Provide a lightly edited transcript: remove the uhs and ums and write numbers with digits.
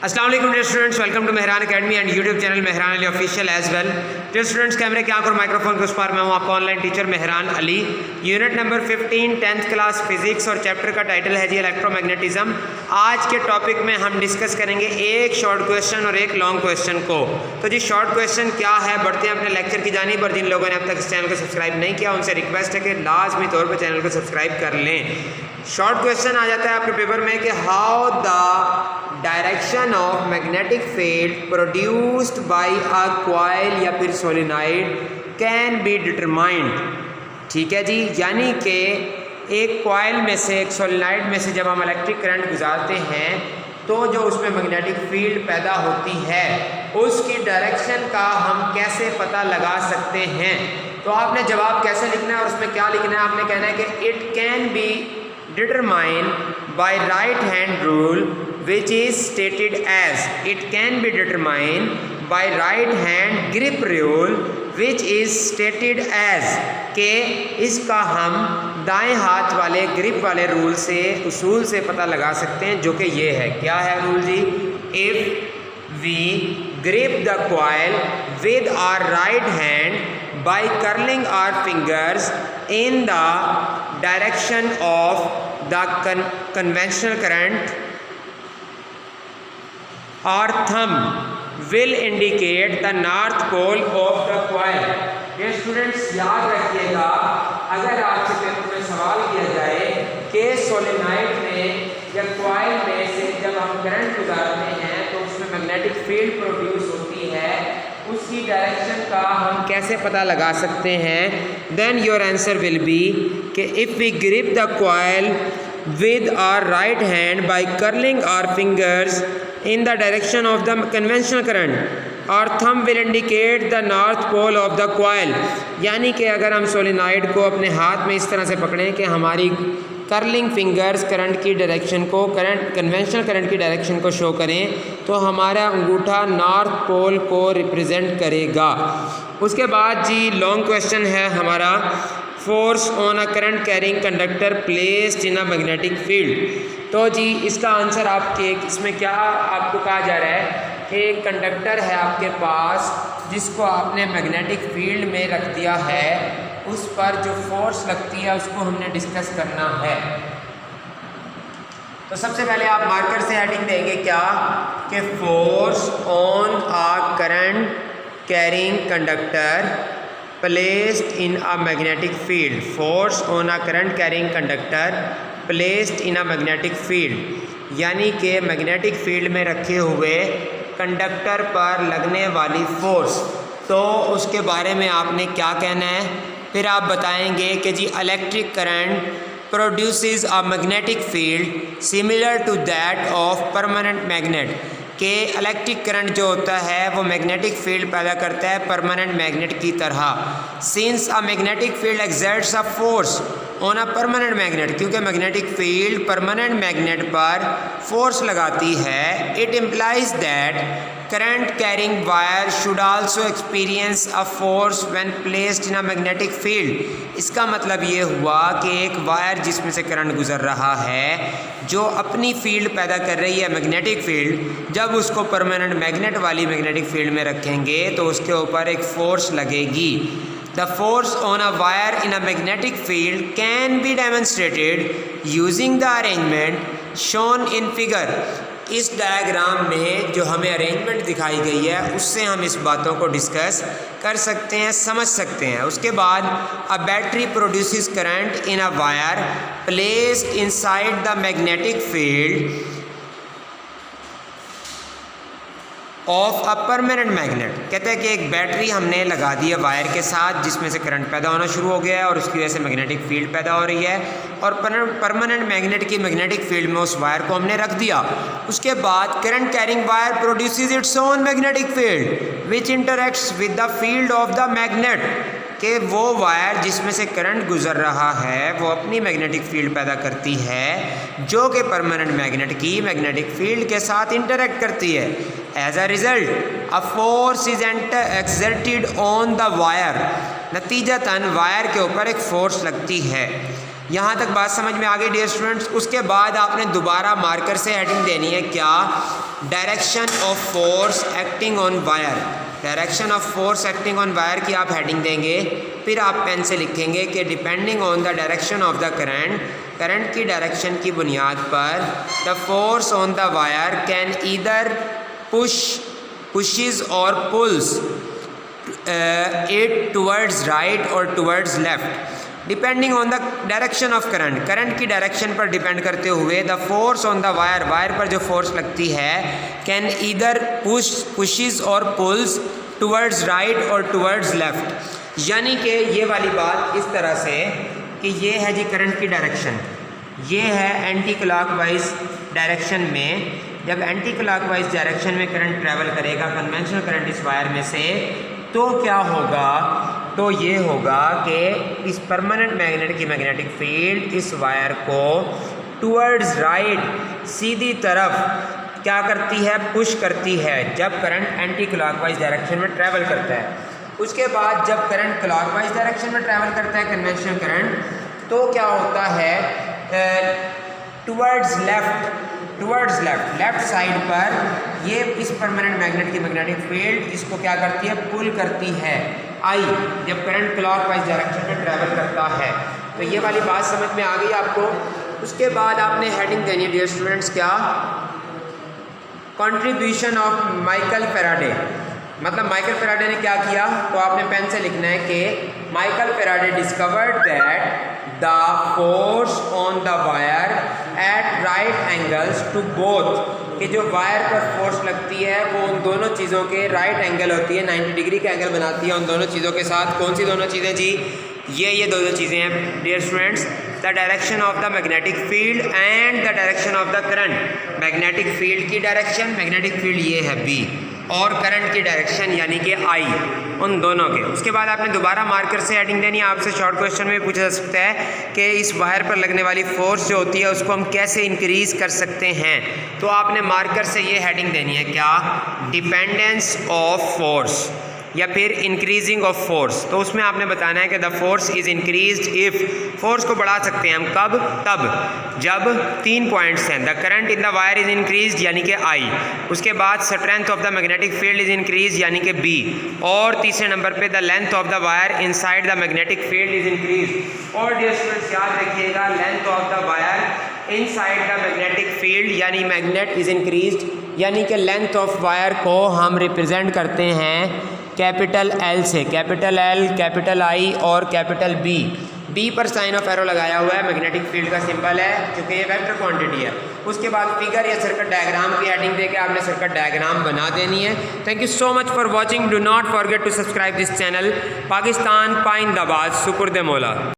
अस्सलाम वालेकुम dear students, welcome to Mehran academy and YouTube channel Mehran Ali official as well. Dear students, कैमरे की आंख और माइक्रोफोन के उस पार मैं हूं आपका online teacher Mehran Ali. Unit number 15 10th class physics और चैप्टर का टाइटल है जी इलेक्ट्रोमैग्नेटिज्म। आज के टॉपिक में हम डिस्कस करेंगे एक शॉर्ट क्वेश्चन और एक लॉन्ग क्वेश्चन को। तो जी शॉर्ट क्वेश्चन क्या है, बढ़ते हैं अपने लेक्चर की जानिब। और जिन लोगों ने अब तक इस चैनल को सब्सक्राइब नहीं किया उनसे रिक्वेस्ट है कि लाजमी तौर पर चैनल को सब्सक्राइब कर लें। शॉर्ट क्वेश्चन आ जाता है आपके पेपर में कि how the direction of magnetic field produced by a coil या फिर सोलेनॉइड कैन बी डिटरमाइंड। ठीक है जी, यानी कि एक कॉइल में से, एक सोलेनॉइड में से जब हम इलेक्ट्रिक करंट गुजारते हैं तो जो उसमें मैग्नेटिक फील्ड पैदा होती है उसकी डायरेक्शन का हम कैसे पता लगा सकते हैं। तो आपने जवाब कैसे लिखना है और उसमें क्या लिखना है, आपने कहना है कि it can be determined by right hand rule which is stated as, it can be determined by right hand grip rule which is stated as, के इसका हम दाएं हाथ वाले ग्रिप वाले रूल से, उसूल से पता लगा सकते हैं, जो कि ये है। क्या है रूल जी? If we grip the coil with our right hand by curling our fingers in the direction of the conventional current, our thumb will indicate the north pole of the coil। ये students याद रखिएगा, अगर आपसे paper में सवाल किया जाए कि सोलेनॉइड में या कॉइल में से जब हम करंट गुजारते हैं तो उसमें मैग्नेटिक फील्ड प्रोड्यूस होती है, उसकी डायरेक्शन का हम कैसे पता लगा सकते हैं, then your answer will be कि if we grip the coil with our right hand by curling our fingers in the direction of the conventional current, our thumb will indicate the north pole of the coil। यानी कि अगर हम solenoid को अपने हाथ में इस तरह से पकड़ें कि हमारी कर्लिंग फिंगर्स करंट की डायरेक्शन को, करंट कन्वेंशनल करंट की डायरेक्शन को शो करें, तो हमारा अंगूठा नॉर्थ पोल को रिप्रेजेंट करेगा। उसके बाद जी लॉन्ग क्वेश्चन है हमारा, force on a current carrying conductor placed in a magnetic field. तो जी इसका आंसर आपके, इसमें क्या आपको कहा जा रहा है कि एक कंडक्टर है आपके पास जिसको आपने मैग्नेटिक फील्ड में रख दिया है, उस पर जो फोर्स लगती है उसको हमने डिस्कस करना है। तो सबसे पहले आप मार्कर से हेडिंग देंगे क्या कि force on a current carrying conductor placed in a magnetic field, force on a current carrying conductor placed in a magnetic field, यानी कि मैग्नेटिक फील्ड में रखे हुए कंडक्टर पर लगने वाली फोर्स। तो उसके बारे में आपने क्या कहना है, फिर आप बताएंगे कि जी electric current produces a magnetic field similar to that of permanent magnet, कि इलेक्ट्रिक करंट जो होता है वो मैग्नेटिक फील्ड पैदा करता है परमानेंट मैग्नेट की तरह। Since a magnetic field exerts a force on a permanent magnet, क्योंकि मैग्नेटिक फील्ड परमानेंट मैग्नेट पर फोर्स लगाती है, it implies that current carrying wire should also experience a force when placed in a magnetic field. इसका मतलब ये हुआ कि एक वायर जिसमें से करंट गुजर रहा है, जो अपनी फील्ड पैदा कर रही है मैग्नेटिक फील्ड, जब उसको परमानेंट मैग्नेट वाली मैग्नेटिक फील्ड में रखेंगे तो उसके ऊपर एक फोर्स लगेगी। The force on a wire in a magnetic field can be demonstrated using the arrangement shown in figure. इस डायग्राम में जो हमें अरेंजमेंट दिखाई गई है उससे हम इस बातों को डिस्कस कर सकते हैं, समझ सकते हैं। उसके बाद a battery produces current in a wire placed inside the magnetic field of a permanent magnet. कहते हैं कि एक बैटरी हमने लगा दी है वायर के साथ जिसमें से करंट पैदा होना शुरू हो गया है और उसकी वजह से मैग्नेटिक फील्ड पैदा हो रही है, और परमानेंट मैग्नेट की मैग्नेटिक फील्ड में उस वायर को हमने रख दिया। उसके बाद current carrying wire produces its own magnetic field which interacts with the field of the magnet, कि वो वायर जिसमें से करंट गुजर रहा है वो अपनी मैग्नेटिक फील्ड पैदा करती है जो कि परमानेंट मैग्नेट की मैग्नेटिक फील्ड के साथ इंटरैक्ट करती है। As a result a force is exerted on the wire, नतीजतन वायर के ऊपर एक फोर्स लगती है। यहाँ तक बात समझ में आ गई डियर स्टूडेंट्स। उसके बाद आपने दोबारा मार्कर से हेडिंग देनी है क्या direction of force acting on wire, direction of force acting on wire की आप हेडिंग देंगे। फिर आप पेन से लिखेंगे कि depending on the direction of the current, current की डायरेक्शन की बुनियाद पर the force on the wire can either pushes और pulls it towards right or towards left depending on the direction of current, current की direction पर depend करते हुए the force on the wire, wire पर जो फोर्स लगती है can either pushes और पुल्स टुवर्ड्स राइट और टुवर्ड्स लेफ्ट। यानी कि ये वाली बात इस तरह से कि ये है जी करंट की डायरेक्शन, ये है एंटी क्लॉकवाइज डायरेक्शन में। जब एंटी क्लॉकवाइज डायरेक्शन में करंट ट्रैवल करेगा कन्वेंशनल करंट इस वायर में से, तो क्या होगा, तो ये होगा कि इस परमानेंट मैग्नेट की मैग्नेटिक फील्ड इस वायर को टुवर्ड्स राइट सीधी तरफ क्या करती है, पुश करती है जब करंट एंटी क्लॉकवाइज डायरेक्शन में ट्रैवल करता है। उसके बाद जब करंट क्लॉकवाइज डायरेक्शन में ट्रैवल करता है कन्वेंशनल करंट, तो क्या होता है टुवर्ड्स लेफ्ट, लेफ्ट साइड पर ये इस परमानेंट मैग्नेट की मैग्नेटिक फील्ड इसको क्या करती है, पुल करती है आई, जब करंट क्लॉकवाइज डायरेक्शन में ट्रैवल करता है। तो ये वाली बात समझ में आ गई आपको। उसके बाद आपने हेडिंग देनी है डियर स्टूडेंट्स, क्या, कंट्रीब्यूशन ऑफ माइकल फैराडे। मतलब माइकल फैराडे ने क्या किया, तो आपने पेन से लिखना है कि Michael Faraday discovered that the force on the wire at right angles to both, कि जो वायर पर फोर्स लगती है वो उन दोनों चीज़ों के राइट एंगल होती है, 90 डिग्री का एंगल बनाती है उन दोनों चीज़ों के साथ। कौन सी दोनों चीज़ें जी, ये दोनों चीज़ें हैं dear students, the direction of the magnetic field and the direction of the current. Magnetic field की डायरेक्शन, मैग्नेटिक फील्ड ये है बी, और करंट की डायरेक्शन यानी कि आई, उन दोनों के। उसके बाद आपने दोबारा मार्कर से हेडिंग देनी है। आपसे शॉर्ट क्वेश्चन में भी पूछा जा सकता है कि इस वायर पर लगने वाली फोर्स जो होती है उसको हम कैसे इंक्रीज़ कर सकते हैं, तो आपने मार्कर से ये हेडिंग देनी है, क्या, डिपेंडेंस ऑफ फोर्स या फिर इंक्रीजिंग ऑफ फोर्स। तो उसमें आपने बताना है कि the force is increased if, force को बढ़ा सकते हैं हम कब, तब जब 3 पॉइंट्स हैं, the current in the wire is increased यानी कि आई, उसके बाद strength of the magnetic field is increase यानी कि बी, और तीसरे नंबर पे the length of the wire inside the magnetic field is increase. और डियर स्टूडेंट्स याद रखिएगा, length of the wire inside the magnetic field यानी मैग्नेट इज़ इंक्रीज्ड, यानी कि लेंथ ऑफ वायर को हम रिप्रेजेंट करते हैं कैपिटल एल से, कैपिटल एल, कैपिटल आई और कैपिटल बी। बी पर साइन ऑफ एरो लगाया हुआ है, मैग्नेटिक फील्ड का सिंबल है क्योंकि ये वेक्टर क्वांटिटी है। उसके बाद फिगर या सर्किट डायग्राम की हेडिंग देके आपने सर्किट डायग्राम बना देनी है। Thank you so much for watching, do not forget to subscribe this channel. Pakistan पाइंदाबाद, शुक्र दे मौला।